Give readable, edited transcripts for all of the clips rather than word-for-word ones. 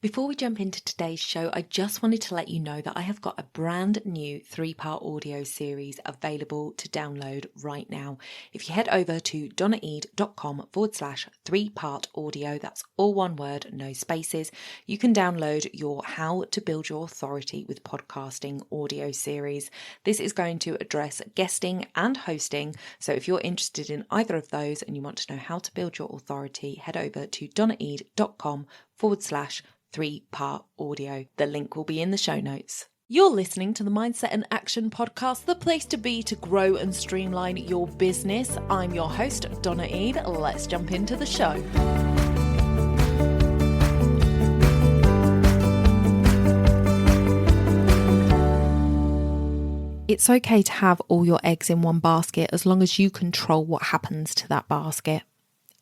Before we jump into today's show, I just wanted to let you know that I have got a brand new 3-part audio series available to download right now. If you head over to donnaeid.com/3-part audio, that's all one word, no spaces, you can download your How to Build Your Authority with Podcasting audio series. This is going to address guesting and hosting. So if you're interested in either of those and you want to know how to build your authority, head over to donnaeid.com/3-part audio. The link will be in the show notes. You're listening to the Mindset and Action Podcast, the place to be to grow and streamline your business. I'm your host, Donna Eid. Let's jump into the show. It's okay to have all your eggs in one basket as long as you control what happens to that basket.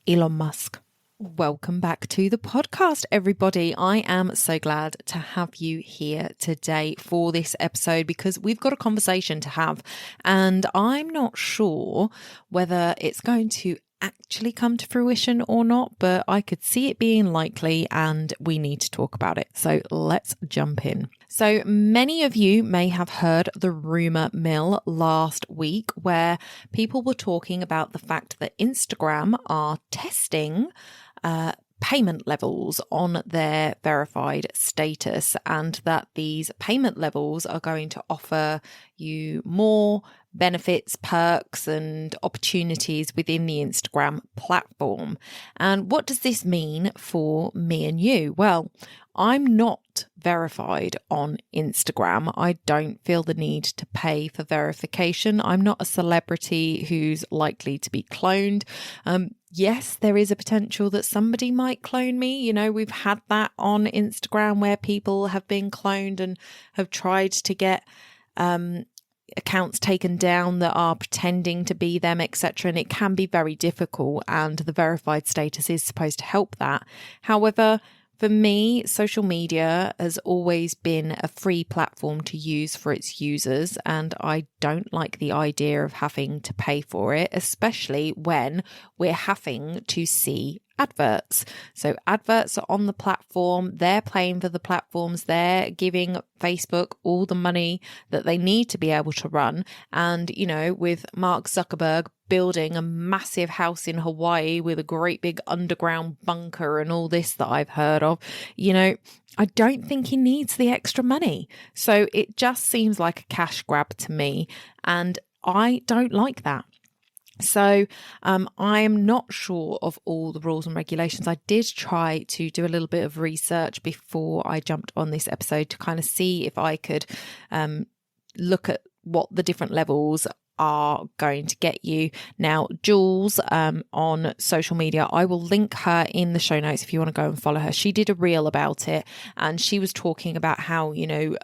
Elon Musk. Welcome back to the podcast, everybody. I am so glad to have you here today for this episode because we've got a conversation to have, and I'm not sure whether it's going to actually come to fruition or not, but I could see it being likely and we need to talk about it. So let's jump in. So many of you may have heard the rumor mill last week where people were talking about the fact that Instagram are testing payment levels on their verified status, and that these payment levels are going to offer you more benefits, perks, and opportunities within the Instagram platform. And what does this mean for me and you? Well, I'm not verified on Instagram. I don't feel the need to pay for verification. I'm not a celebrity who's likely to be cloned. Yes, there is a potential that somebody might clone me. You know, we've had that on Instagram where people have been cloned and have tried to get accounts taken down that are pretending to be them, etc. And it can be very difficult, and the verified status is supposed to help that. However, for me, social media has always been a free platform to use for its users, and I don't like the idea of having to pay for it, especially when we're having to see adverts. So adverts are on the platform, they're paying for the platforms, they're giving Facebook all the money that they need to be able to run. And, you know, with Mark Zuckerberg building a massive house in Hawaii with a great big underground bunker and all this that I've heard of, you know, I don't think he needs the extra money. So it just seems like a cash grab to me, and I don't like that. So I am not sure of all the rules and regulations. I did try to do a little bit of research before I jumped on this episode to kind of see if I could look at what the different levels are going to get you. Now, Jules on social media, I will link her in the show notes if you want to go and follow her. She did a reel about it, and she was talking about how, you know,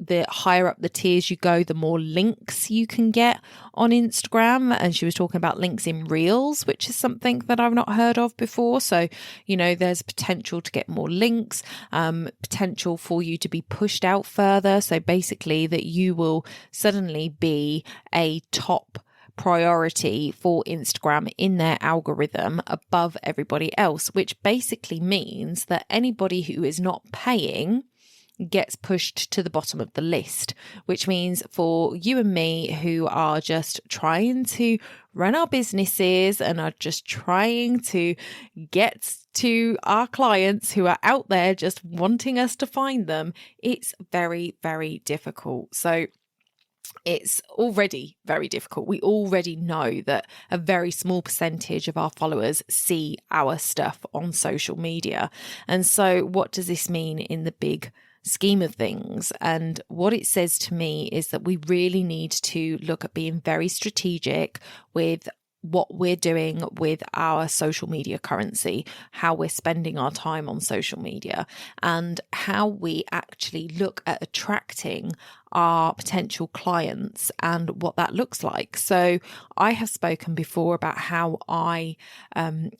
the higher up the tiers you go, the more links you can get on Instagram. And she was talking about links in Reels, which is something that I've not heard of before. So, you know, there's potential to get more links, potential for you to be pushed out further. So basically that you will suddenly be a top priority for Instagram in their algorithm above everybody else, which basically means that anybody who is not paying gets pushed to the bottom of the list, which means for you and me who are just trying to run our businesses and are just trying to get to our clients who are out there just wanting us to find them, it's very, very difficult. So it's already very difficult. We already know that a very small percentage of our followers see our stuff on social media. And so what does this mean in the big scheme of things? And what it says to me is that we really need to look at being very strategic with what we're doing with our social media currency, how we're spending our time on social media, and how we actually look at attracting our potential clients and what that looks like. So I have spoken before about how I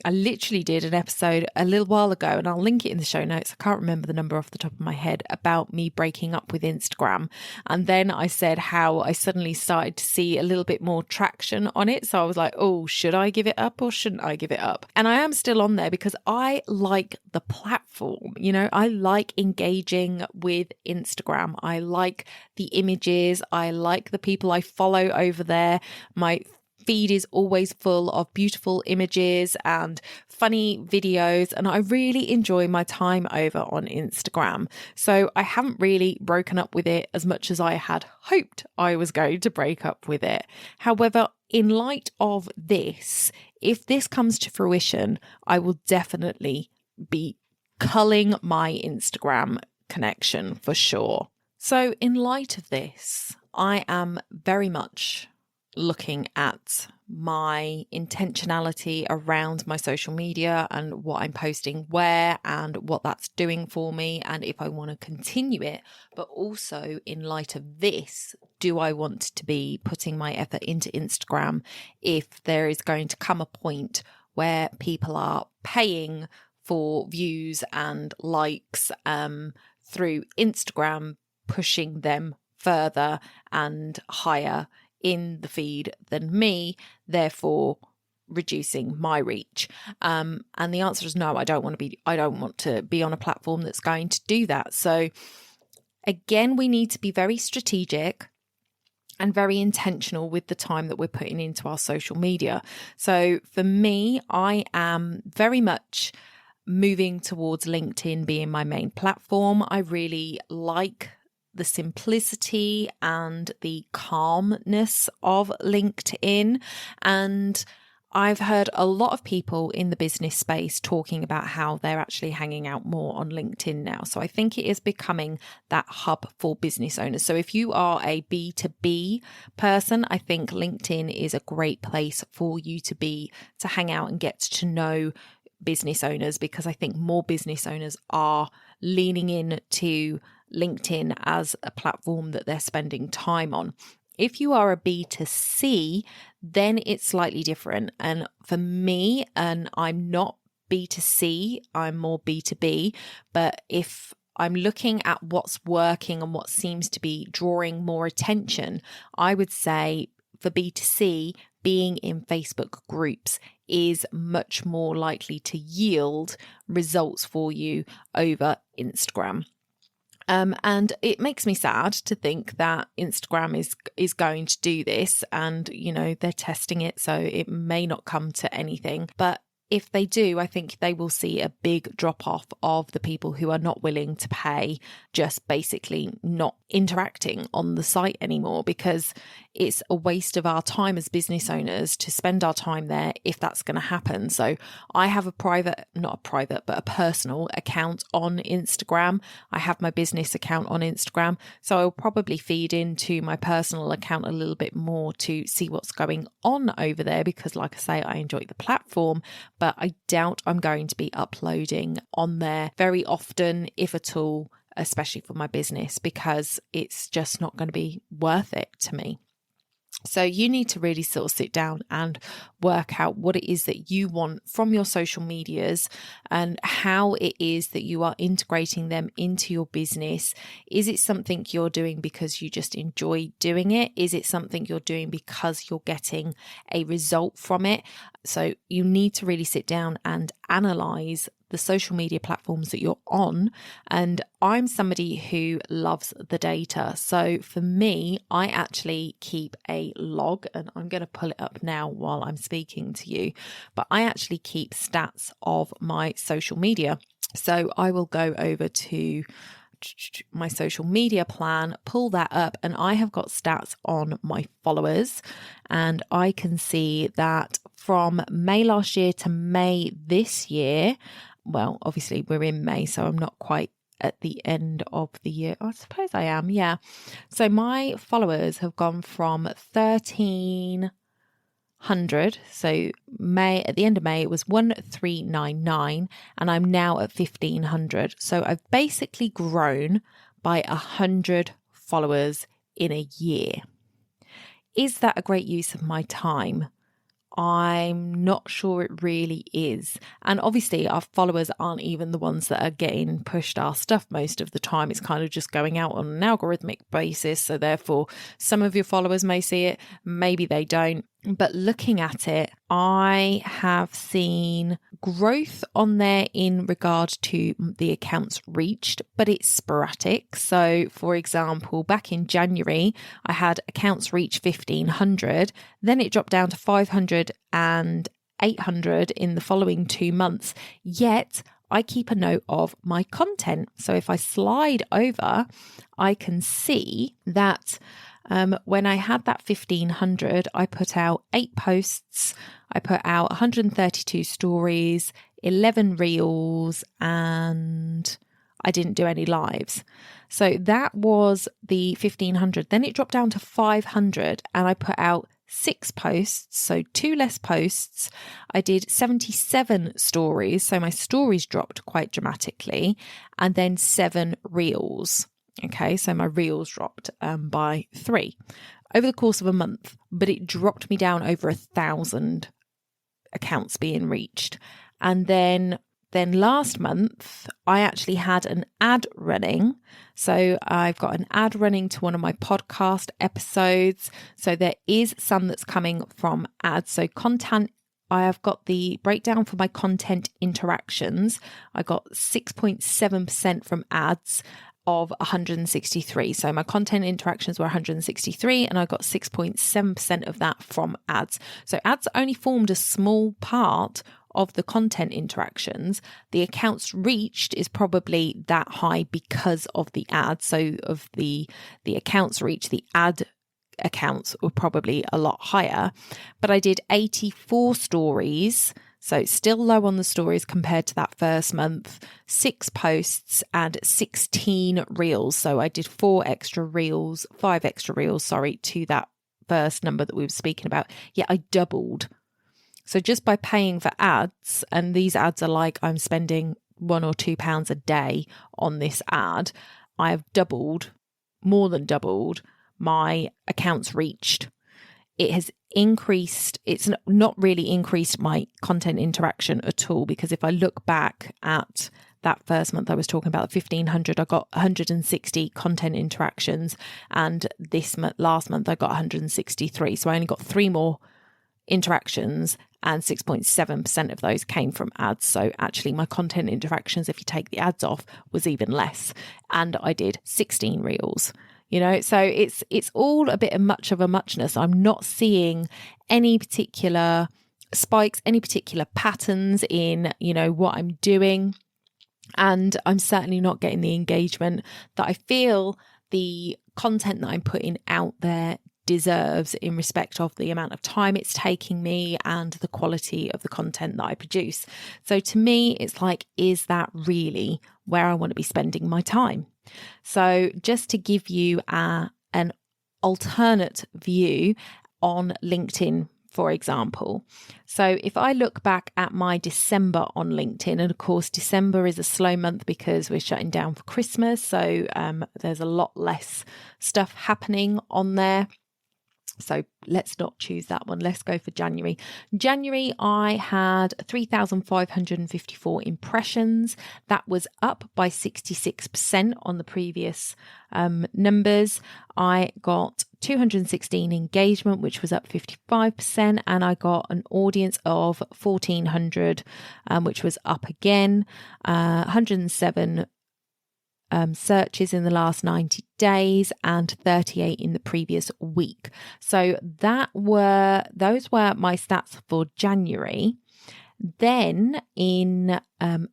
literally did an episode a little while ago, and I'll link it in the show notes. I can't remember the number off the top of my head, about me breaking up with Instagram. And then I said how I suddenly started to see a little bit more traction on it. So I was like, oh, oh, should I give it up or shouldn't I give it up? And I am still on there because I like the platform. I like engaging with Instagram. I like the images. I like the people I follow over there. My feed is always full of beautiful images and funny videos, and I really enjoy my time over on Instagram. So I haven't really broken up with it as much as I had hoped I was going to break up with it. However, in light of this, if this comes to fruition, I will definitely be culling my Instagram connection for sure. So in light of this, I am very much looking at my intentionality around my social media and what I'm posting where and what that's doing for me, and if I want to continue it. But also in light of this, do I want to be putting my effort into Instagram if there is going to come a point where people are paying for views and likes through Instagram, pushing them further and higher in the feed than me, therefore reducing my reach? And the answer is no. I don't want to be on a platform that's going to do that. So again, we need to be very strategic and very intentional with the time that we're putting into our social media. So for me, I am very much moving towards LinkedIn being my main platform. I really like the simplicity and the calmness of LinkedIn. And I've heard a lot of people in the business space talking about how they're actually hanging out more on LinkedIn now. So I think it is becoming that hub for business owners. So if you are a B2B person, I think LinkedIn is a great place for you to hang out and get to know business owners, because I think more business owners are leaning in to LinkedIn as a platform that they're spending time on. If you are a B2C, then it's slightly different. And for me, and I'm not B2C, I'm more B2B, but if I'm looking at what's working and what seems to be drawing more attention, I would say for B2C, being in Facebook groups is much more likely to yield results for you over Instagram. And it makes me sad to think that Instagram is going to do this, and they're testing it, so it may not come to anything. But if they do, I think they will see a big drop off of the people who are not willing to pay, just basically not interacting on the site anymore, because it's a waste of our time as business owners to spend our time there if that's going to happen. So I have a personal account on Instagram. I have my business account on Instagram. So I'll probably feed into my personal account a little bit more to see what's going on over there, because like I say, I enjoy the platform, but I doubt I'm going to be uploading on there very often, if at all, especially for my business, because it's just not going to be worth it to me. So you need to really sort of sit down and work out what it is that you want from your social medias and how it is that you are integrating them into your business. Is it something you're doing because you just enjoy doing it? Is it something you're doing because you're getting a result from it? So you need to really sit down and analyze the social media platforms that you're on. And I'm somebody who loves the data. So for me, I actually keep a log, and I'm going to pull it up now while I'm speaking to you, but I actually keep stats of my social media. So I will go over to my social media plan, pull that up, and I have got stats on my followers, and I can see that from May last year to May this year, well, obviously we're in May, so I'm not quite at the end of the year. I suppose I am, yeah. So my followers have gone from 1,300. So May, at the end of May, it was 1,399, and I'm now at 1,500. So I've basically grown by 100 followers in a year. Is that a great use of my time? I'm not sure it really is. And obviously our followers aren't even the ones that are getting pushed our stuff most of the time. It's kind of just going out on an algorithmic basis. So therefore some of your followers may see it, maybe they don't. But looking at it, I have seen growth on there in regard to the accounts reached, but it's sporadic. So for example, back in January, I had accounts reach 1,500, then it dropped down to 500 and 800 in the following 2 months. Yet I keep a note of my content. So if I slide over, I can see that when I had that 1,500, I put out 8 posts, I put out 132 stories, 11 reels, and I didn't do any lives. So that was the 1,500. Then it dropped down to 500 and I put out 6 posts, so 2 less posts. I did 77 stories, so my stories dropped quite dramatically, and then 7 reels. Okay, so my reels dropped by 3 over the course of a month, but it dropped me down over 1,000 accounts being reached. And then last month, I actually had an ad running. So I've got an ad running to one of my podcast episodes. So there is some that's coming from ads. So content, I have got the breakdown for my content interactions. I got 6.7% from ads of 163. So my content interactions were 163 and I got 6.7% of that from ads. So ads only formed a small part of the content interactions. The accounts reached is probably that high because of the ads. So of the accounts reached, the ad accounts were probably a lot higher. But I did 84 stories, so still low on the stories compared to that first month, 6 posts and 16 reels. So I did 5 extra reels, to that first number that we were speaking about. Yeah, I doubled. So just by paying for ads, and these ads are like I'm spending £1 or £2 a day on this ad, I have more than doubled my accounts reached. It has increased, it's not really increased my content interaction at all, because if I look back at that first month I was talking about, 1,500, I got 160 content interactions, and last month I got 163. So I only got 3 more interactions, and 6.7% of those came from ads. So actually my content interactions, if you take the ads off, was even less. And I did 16 reels. So it's all a bit of much of a muchness. I'm not seeing any particular spikes, any particular patterns in, what I'm doing. And I'm certainly not getting the engagement that I feel the content that I'm putting out there deserves in respect of the amount of time it's taking me and the quality of the content that I produce. So to me, it's like, is that really where I want to be spending my time? So just to give you an alternate view on LinkedIn, for example. So if I look back at my December on LinkedIn, and of course, December is a slow month because we're shutting down for Christmas. So there's a lot less stuff happening on there. So let's not choose that one. Let's go for January. January, I had 3,554 impressions. That was up by 66% on the previous numbers. I got 216 engagement, which was up 55%. And I got an audience of 1,400, which was up again, 107 searches in the last 90 days and 38 in the previous week. So those were my stats for January. Then in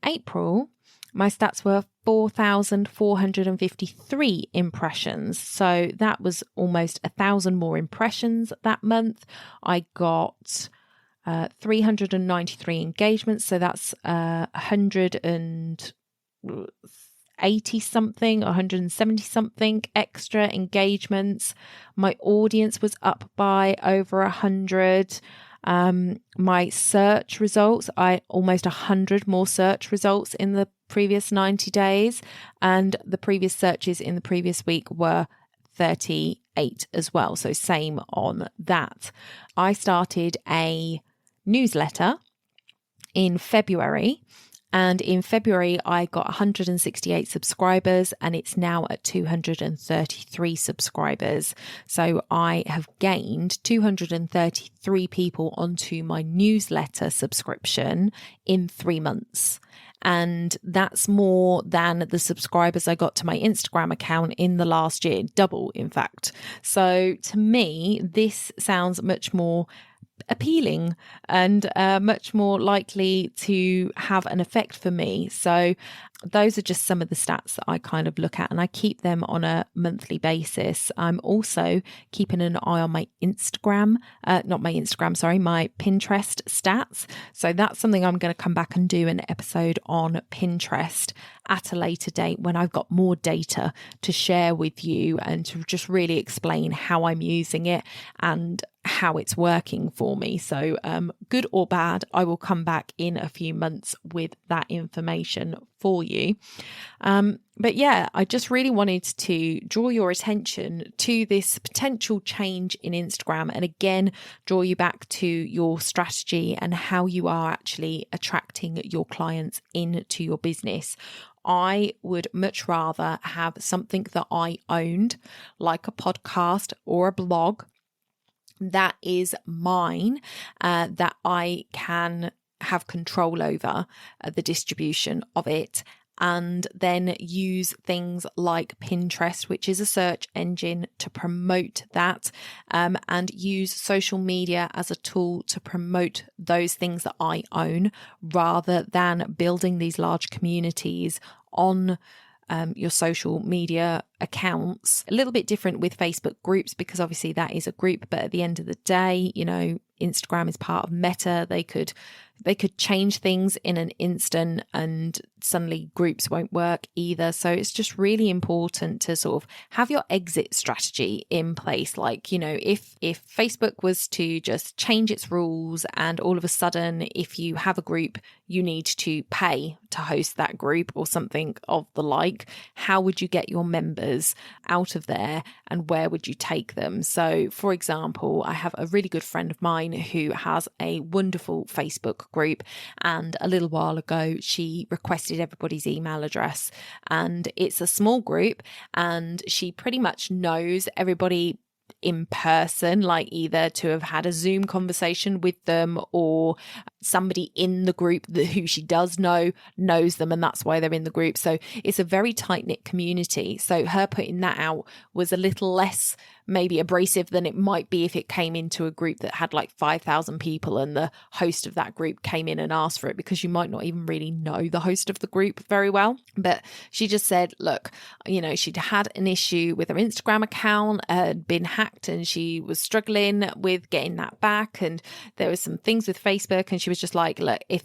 April, my stats were 4,453 impressions. So that was almost 1,000 more impressions that month. I got 393 engagements. So that's 180 something, 170 something extra engagements. My audience was up by over 100. My search results, I almost 100 more search results in the previous 90 days, and the previous searches in the previous week were 38 as well. So same on that. I started a newsletter in February, And in February, I got 168 subscribers and it's now at 233 subscribers. So I have gained 233 people onto my newsletter subscription in 3 months. And that's more than the subscribers I got to my Instagram account in the last year, double, in fact. So to me, this sounds much more appealing and much more likely to have an effect for me. So those are just some of the stats that I kind of look at, and I keep them on a monthly basis. I'm also keeping an eye on my my Pinterest stats. So that's something I'm going to come back and do an episode on Pinterest at a later date when I've got more data to share with you and to just really explain how I'm using it and how it's working for me. So good or bad, I will come back in a few months with that information for you. But yeah, I just really wanted to draw your attention to this potential change in Instagram, and again, draw you back to your strategy and how you are actually attracting your clients into your business. I would much rather have something that I owned, like a podcast or a blog, that is mine, that I can have control over the distribution of it, and then use things like Pinterest, which is a search engine, to promote that, and use social media as a tool to promote those things that I own, rather than building these large communities on your social media accounts. A little bit different with Facebook groups, because obviously that is a group, but at the end of the day, Instagram is part of Meta. They could change things in an instant, and suddenly groups won't work either. So it's just really important to sort of have your exit strategy in place. Like, if Facebook was to just change its rules and all of a sudden, if you have a group, you need to pay to host that group or something of the like, how would you get your members out of there and where would you take them? So for example, I have a really good friend of mine who has a wonderful Facebook group, and a little while ago she requested everybody's email address, and it's a small group and she pretty much knows everybody in person, like either to have had a Zoom conversation with them, or somebody in the group who she does know knows them, and that's why they're in the group. So it's a very tight-knit community. So her putting that out was a little less maybe abrasive than it might be if it came into a group that had like 5,000 people and the host of that group came in and asked for it, because you might not even really know the host of the group very well. But she just said, look, she'd had an issue with her Instagram account, had been hacked, and she was struggling with getting that back, and there was some things with Facebook, and she was just like, look, if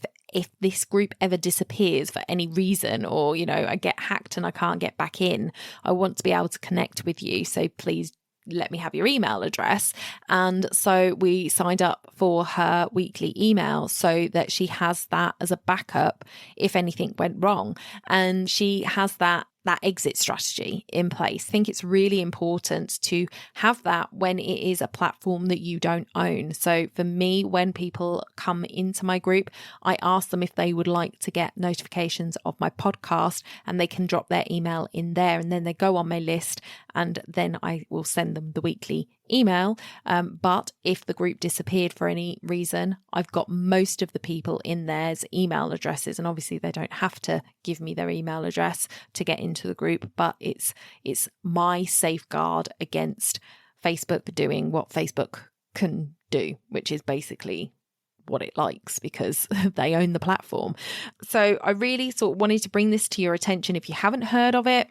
this group ever disappears for any reason, or I get hacked and I can't get back in, I want to be able to connect with you, so please let me have your email address. And so we signed up for her weekly email so that she has that as a backup if anything went wrong. And she has that exit strategy in place. I think it's really important to have that when it is a platform that you don't own. So for me, when people come into my group, I ask them if they would like to get notifications of my podcast, and they can drop their email in there, and then they go on my list, and then I will send them the weekly email. But if the group disappeared for any reason, I've got most of the people in there's email addresses, and obviously they don't have to give me their email address to get into the group, but it's my safeguard against Facebook doing what Facebook can do, which is basically what it likes, because they own the platform. So I really sort of wanted to bring this to your attention. If you haven't heard of it,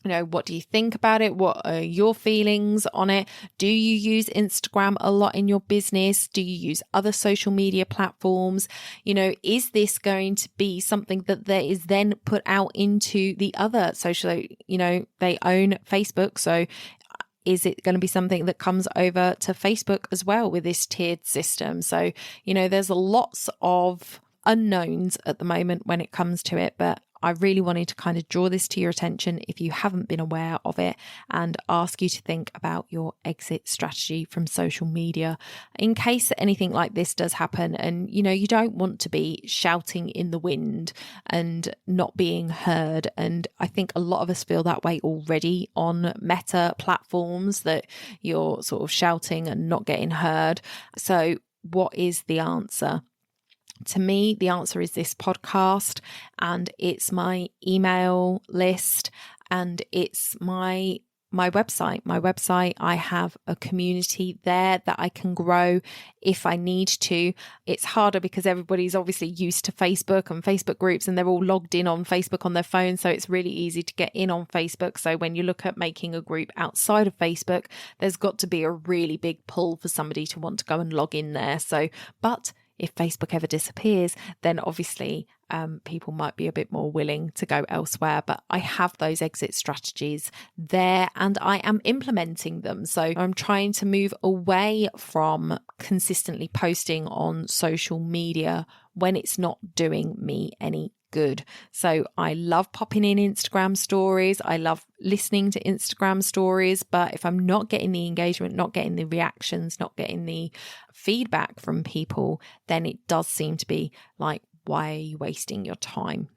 what do you think about it? What are your feelings on it? Do you use Instagram a lot in your business? Do you use other social media platforms? Is this going to be something that there is then put out into the other social, they own Facebook. So is it going to be something that comes over to Facebook as well with this tiered system? So, there's lots of unknowns at the moment when it comes to it, but I really wanted to kind of draw this to your attention if you haven't been aware of it, and ask you to think about your exit strategy from social media in case anything like this does happen. And, you don't want to be shouting in the wind and not being heard. And I think a lot of us feel that way already on Meta platforms, that you're sort of shouting and not getting heard. So what is the answer? To me, the answer is this podcast, and it's my email list, and it's my website. My website, I have a community there that I can grow if I need to. It's harder because everybody's obviously used to Facebook and Facebook groups, and they're all logged in on Facebook on their phone. So it's really easy to get in on Facebook. So when you look at making a group outside of Facebook, there's got to be a really big pull for somebody to want to go and log in there. But if Facebook ever disappears, then obviously people might be a bit more willing to go elsewhere. But I have those exit strategies there and I am implementing them. So I'm trying to move away from consistently posting on social media when it's not doing me any good. So I love popping in Instagram stories. I love listening to Instagram stories. But if I'm not getting the engagement, not getting the reactions, not getting the feedback from people, then it does seem to be like, why are you wasting your time?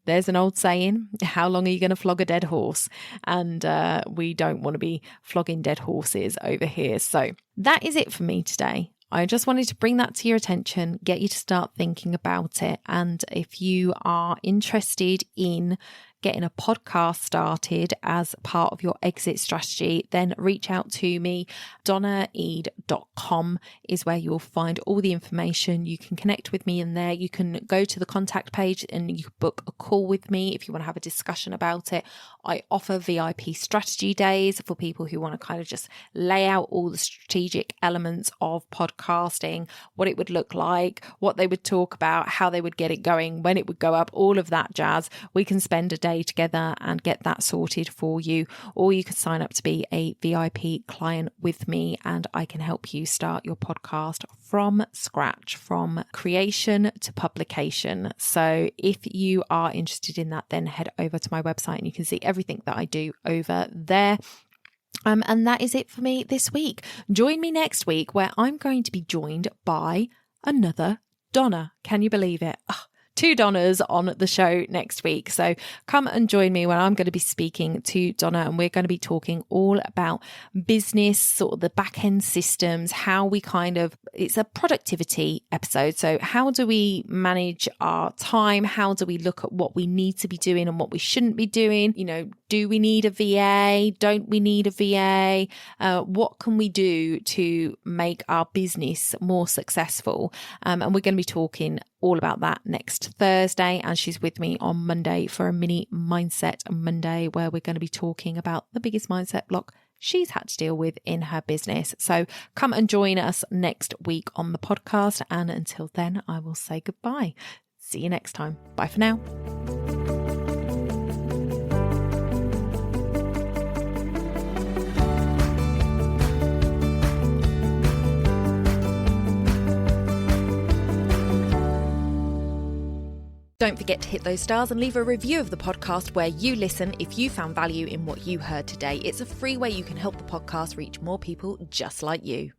There's an old saying, how long are you going to flog a dead horse? And we don't want to be flogging dead horses over here. So that is it for me today. I just wanted to bring that to your attention, get you to start thinking about it. And if you are interested in getting a podcast started as part of your exit strategy, then reach out to me. donnaeade.com is where you'll find all the information. You can connect with me in there. You can go to the contact page and you can book a call with me if you want to have a discussion about it. I offer VIP strategy days for people who want to kind of just lay out all the strategic elements of podcasting, what it would look like, what they would talk about, how they would get it going, when it would go up, all of that jazz. We can spend a day together and get that sorted for you, or you could sign up to be a VIP client with me and I can help you start your podcast from scratch, from creation to publication. So if you are interested in that, then head over to my website and you can see everything that I do over there. And that is it for me this week. Join me next week where I'm going to be joined by another Donna. Can you believe it? 2 Donnas on the show next week. So come and join me when I'm going to be speaking to Donna and we're going to be talking all about business, sort of the back end systems, how we it's a productivity episode. So how do we manage our time? How do we look at what we need to be doing and what we shouldn't be doing? Do we need a VA? Don't we need a VA? What can we do to make our business more successful? And we're going to be talking all about that next Thursday. And she's with me on Monday for a mini Mindset Monday, where we're going to be talking about the biggest mindset block she's had to deal with in her business. So come and join us next week on the podcast. And until then, I will say goodbye. See you next time. Bye for now. Don't forget to hit those stars and leave a review of the podcast where you listen if you found value in what you heard today. It's a free way you can help the podcast reach more people just like you.